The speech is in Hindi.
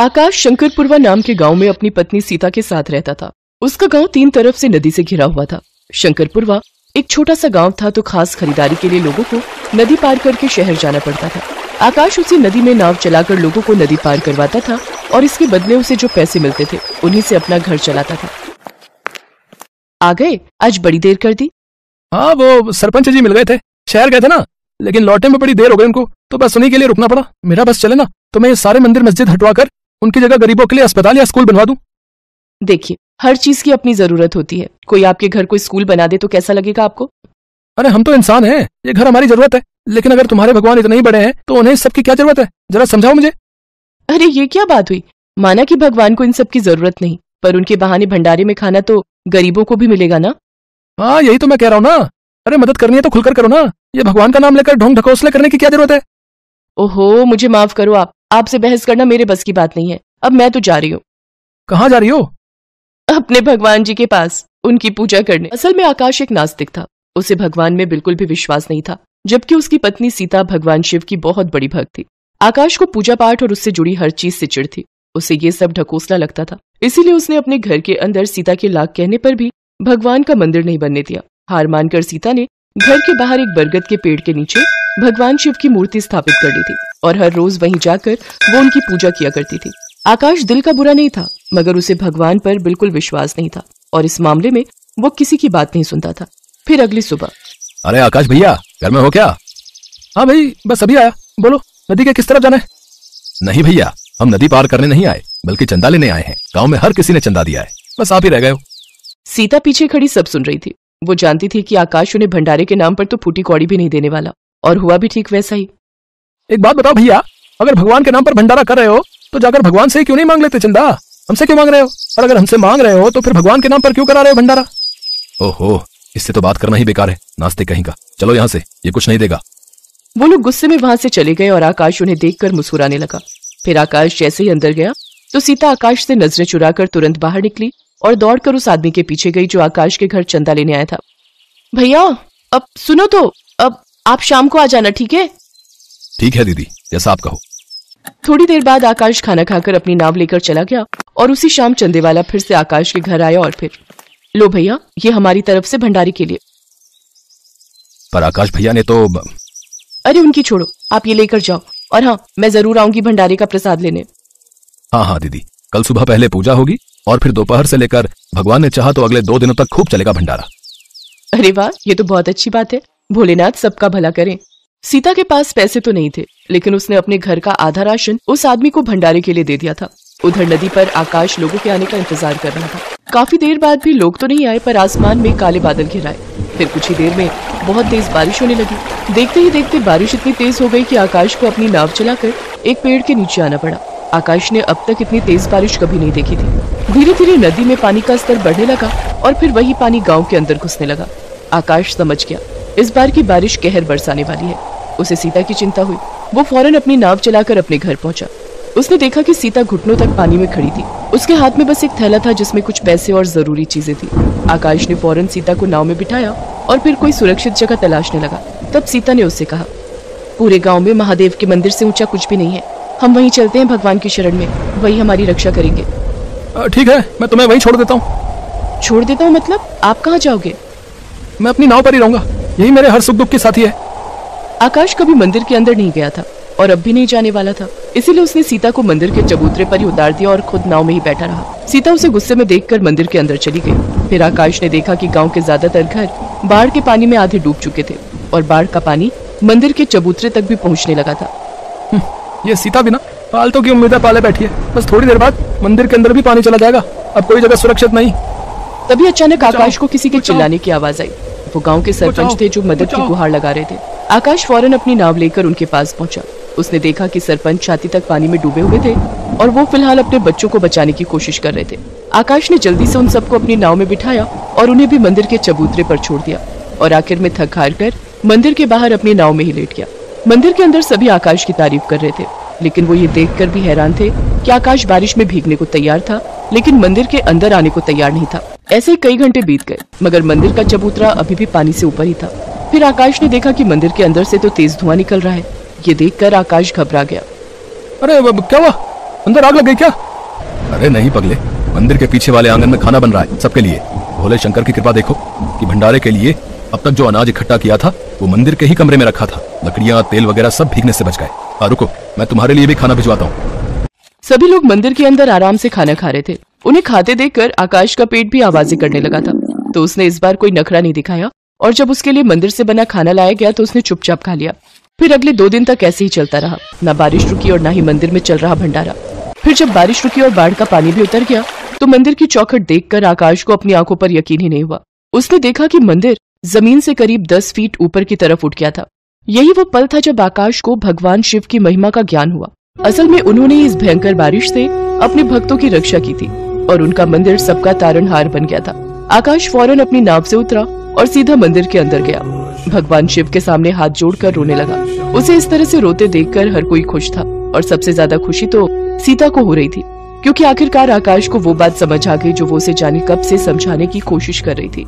आकाश शंकरपुरवा नाम के गांव में अपनी पत्नी सीता के साथ रहता था। उसका गांव 3 तरफ से नदी से घिरा हुआ था। शंकरपुरवा एक छोटा सा गांव था, तो खास खरीदारी के लिए लोगों को नदी पार करके शहर जाना पड़ता था। आकाश उसी नदी में नाव चलाकर लोगों को नदी पार करवाता था और इसके बदले उसे जो पैसे मिलते थे उन्हीं से अपना घर चलाता था। आ गए? आज बड़ी देर कर दी। हाँ, वो सरपंच जी मिल गए थे, शहर गए थे ना, लेकिन लौटने में बड़ी देर हो गई उनको, तो बस उन्हीं के लिए रुकना पड़ा। मेरा बस चले ना तो मैं ये सारे मंदिर मस्जिद हटवाकर उनकी जगह गरीबों के लिए अस्पताल या स्कूल बनवा दूं। देखिए, हर चीज की अपनी जरूरत होती है। कोई आपके घर कोई स्कूल बना दे तो कैसा लगेगा आपको? अरे हम तो इंसान हैं, ये घर हमारी जरूरत है, लेकिन अगर तुम्हारे भगवान इतने ही बड़े हैं तो उन्हें इस सब की क्या जरूरत है? जरा समझाओ मुझे। अरे ये क्या बात हुई? माना कि भगवान को इन सब की जरूरत नहीं, पर उनके बहाने भंडारे में खाना तो गरीबों को भी मिलेगा ना। हाँ, यही तो मैं कह रहा हूँ ना। अरे मदद करनी है तो खुलकर करो ना, ये भगवान का नाम लेकर ढोंग ढकोसले करने की क्या जरूरत है? ओहो, मुझे माफ करो, आपसे बहस करना मेरे बस की बात नहीं है। अब मैं तो जा रही हूँ। कहाँ जा रही हो? अपने भगवान जी के पास, उनकी पूजा करने। असल में आकाश एक नास्तिक था, उसे भगवान में बिल्कुल भी विश्वास नहीं था, जबकि उसकी पत्नी सीता भगवान शिव की बहुत बड़ी भक्त थी। आकाश को पूजा पाठ और उससे जुड़ी हर चीज से चिढ़ थी। उसे ये सब ढकोसला लगता था, इसीलिए उसने अपने घर के अंदर सीता के लाख कहने पर भी भगवान का मंदिर नहीं बनने दिया। हार मानकर सीता ने घर के बाहर एक बरगद के पेड़ के नीचे भगवान शिव की मूर्ति स्थापित कर ली थी और हर रोज वहीं जाकर वो उनकी पूजा किया करती थी। आकाश दिल का बुरा नहीं था, मगर उसे भगवान पर बिल्कुल विश्वास नहीं था और इस मामले में वो किसी की बात नहीं सुनता था। फिर अगली सुबह, अरे आकाश भैया, घर में हो क्या? हाँ भाई, बस अभी आया। बोलो, नदी के किस तरफ जाना है? नहीं भैया, हम नदी पार करने नहीं आए, बल्कि चंदा लेने आए हैं। गांव में हर किसी ने चंदा दिया है, बस आप ही रह गए हो। सीता पीछे खड़ी सब सुन रही थी। वो जानती थी कि आकाश उन्हें भंडारे के नाम पर तो फूटी कौड़ी भी नहीं देने वाला, और हुआ भी ठीक वैसा ही। एक बात बताओ भैया, अगर भगवान के नाम पर भंडारा कर रहे हो तो जाकर भगवान से क्यों नहीं मांग लेते चंदा? हमसे क्यों मांग रहे हो? और अगर हमसे मांग रहे हो तो फिर भगवान के नाम पर क्यों करा रहे हो भंडारा? ओहो, इससे तो बात करना ही बेकार है, नास्तिक कहीं का। चलो यहाँ से, ये कुछ नहीं देगा। वो लोग गुस्से में वहां से चले गए और आकाश उन्हें देखकर मुस्कुराने लगा। फिर आकाश जैसे ही अंदर गया तो सीता आकाश से नजरें चुराकर तुरंत बाहर निकली और दौड़कर उस आदमी के पीछे गई जो आकाश के घर चंदा लेने आया था। भैया, अब सुनो तो, अब आप शाम को आ जाना, ठीक है? ठीक है दीदी, जैसा आप कहो। थोड़ी देर बाद आकाश खाना खाकर अपनी नाव लेकर चला गया और उसी शाम चंदे वाला फिर से आकाश के घर आया और फिर, लो भैया, ये हमारी तरफ से भंडारी के लिए। पर आकाश भैया ने तो... अरे उनकी छोड़ो, आप ये लेकर जाओ, और हाँ, मैं जरूर आऊंगी भंडारे का प्रसाद लेने। हाँ हाँ दीदी, कल सुबह पहले पूजा होगी और फिर दोपहर से लेकर भगवान ने चाहा तो अगले 2 दिनों तक खूब चलेगा भंडारा। अरे वाह, ये तो बहुत अच्छी बात है। भोलेनाथ सबका भला करें। सीता के पास पैसे तो नहीं थे, लेकिन उसने अपने घर का आधा राशन उस आदमी को भंडारे के लिए दे दिया था। उधर नदी पर आकाश लोगों के आने का इंतजार कर रहा था। काफी देर बाद भी लोग तो नहीं आए, पर आसमान में काले बादल घिराए। फिर कुछ ही देर में बहुत तेज बारिश होने लगी। देखते ही देखते बारिश इतनी तेज हो गई कि आकाश को अपनी नाव चलाकर एक पेड़ के नीचे आना पड़ा। आकाश ने अब तक इतनी तेज बारिश कभी नहीं देखी थी। धीरे धीरे नदी में पानी का स्तर बढ़ने लगा और फिर वही पानी गांव के अंदर घुसने लगा। आकाश समझ गया इस बार की बारिश कहर बरसाने वाली है। उसे सीता की चिंता हुई। वो फौरन अपनी नाव चलाकर अपने घर पहुंचा। उसने देखा कि सीता घुटनों तक पानी में खड़ी थी। उसके हाथ में बस एक थैला था जिसमें कुछ पैसे और जरूरी चीजें थी। आकाश ने फौरन सीता को नाव में बिठाया और फिर कोई सुरक्षित जगह तलाशने लगा। तब सीता ने उससे कहा, पूरे गांव में महादेव के मंदिर से ऊंचा कुछ भी नहीं है, हम वहीं चलते हैं भगवान की शरण में, वही हमारी रक्षा करेंगे। ठीक है, मैं तुम्हें वहीं छोड़ देता हूँ। छोड़ देता हूँ मतलब? आप कहाँ जाओगे? मैं अपनी नाव पर ही रहूंगा, यही मेरे हर सुख दुख के साथी है। आकाश कभी मंदिर के अंदर नहीं गया था और अब भी नहीं जाने वाला था, इसीलिए उसने सीता को मंदिर के चबूतरे पर ही उतार दिया और खुद नाव में ही बैठा रहा। सीता उसे गुस्से में देखकर मंदिर के अंदर चली गई। फिर आकाश ने देखा कि गांव के ज्यादातर घर बाढ़ के पानी में आधे डूब चुके थे और बाढ़ का पानी मंदिर के चबूतरे तक भी पहुंचने लगा था। ये सीता बिना फालतू की उम्मीदें पाले बैठी है। बस थोड़ी देर बाद मंदिर के अंदर भी पानी चला जाएगा, अब कोई जगह सुरक्षित नहीं। तभी अचानक आकाश को किसी के चिल्लाने की आवाज आई। वो गांव के सरपंच थे जो मदद की गुहार लगा रहे थे। आकाश फौरन अपनी नाव लेकर उनके पास पहुंचा। उसने देखा कि सरपंच छाती तक पानी में डूबे हुए थे और वो फिलहाल अपने बच्चों को बचाने की कोशिश कर रहे थे। आकाश ने जल्दी से उन सबको अपनी नाव में बिठाया और उन्हें भी मंदिर के चबूतरे पर छोड़ दिया और आखिर में थक हार कर मंदिर के बाहर अपनी नाव में ही लेट गया। मंदिर के अंदर सभी आकाश की तारीफ कर रहे थे, लेकिन वो ये देखकर भी हैरान थे कि आकाश बारिश में भीगने को तैयार था, लेकिन मंदिर के अंदर आने को तैयार नहीं था। ऐसे ही कई घंटे बीत गए, मगर मंदिर का चबूतरा अभी भी पानी से ऊपर ही था। फिर आकाश ने देखा कि मंदिर के अंदर से तो तेज धुआं निकल रहा है। ये देखकर आकाश घबरा गया। अरे क्या हुआ? अंदर आग लग गई क्या? अरे नहीं पगले, मंदिर के पीछे वाले आंगन में खाना बन रहा है सबके लिए। भोले शंकर की कृपा देखो कि भंडारे के लिए अब तक जो अनाज इकट्ठा किया था वो मंदिर के ही कमरे में रखा था। लकड़ियां, तेल वगैरह सब भीगने से बच गए। रुको, मैं तुम्हारे लिए भी खाना भिजवाता हूँ। सभी लोग मंदिर के अंदर आराम से खाना खा रहे थे। उन्हें खाते देखकर आकाश का पेट भी आवाजें करने लगा था, तो उसने इस बार कोई नखरा नहीं दिखाया और जब उसके लिए मंदिर से बना खाना लाया गया तो उसने चुपचाप खा लिया। फिर अगले 2 दिन तक ऐसे ही चलता रहा। ना बारिश रुकी और ना ही मंदिर में चल रहा भंडारा। फिर जब बारिश रुकी और बाढ़ का पानी भी उतर गया तो मंदिर की चौखट देखकर आकाश को अपनी आंखों पर यकीन ही नहीं हुआ। उसने देखा कि मंदिर जमीन से करीब 10 फीट ऊपर की तरफ उठ गया था। यही वो पल था जब आकाश को भगवान शिव की महिमा का ज्ञान हुआ। असल में उन्होंने इस भयंकर बारिश से अपने भक्तों की रक्षा की थी और उनका मंदिर सबका तारणहार बन गया था। आकाश फौरन अपनी नाव से उतरा और सीधा मंदिर के अंदर गया। भगवान शिव के सामने हाथ जोड़कर रोने लगा। उसे इस तरह से रोते देखकर हर कोई खुश था और सबसे ज्यादा खुशी तो सीता को हो रही थी, क्योंकि आखिरकार आकाश को वो बात समझ आ गई जो वो उसे जाने कब से समझाने की कोशिश कर रही थी।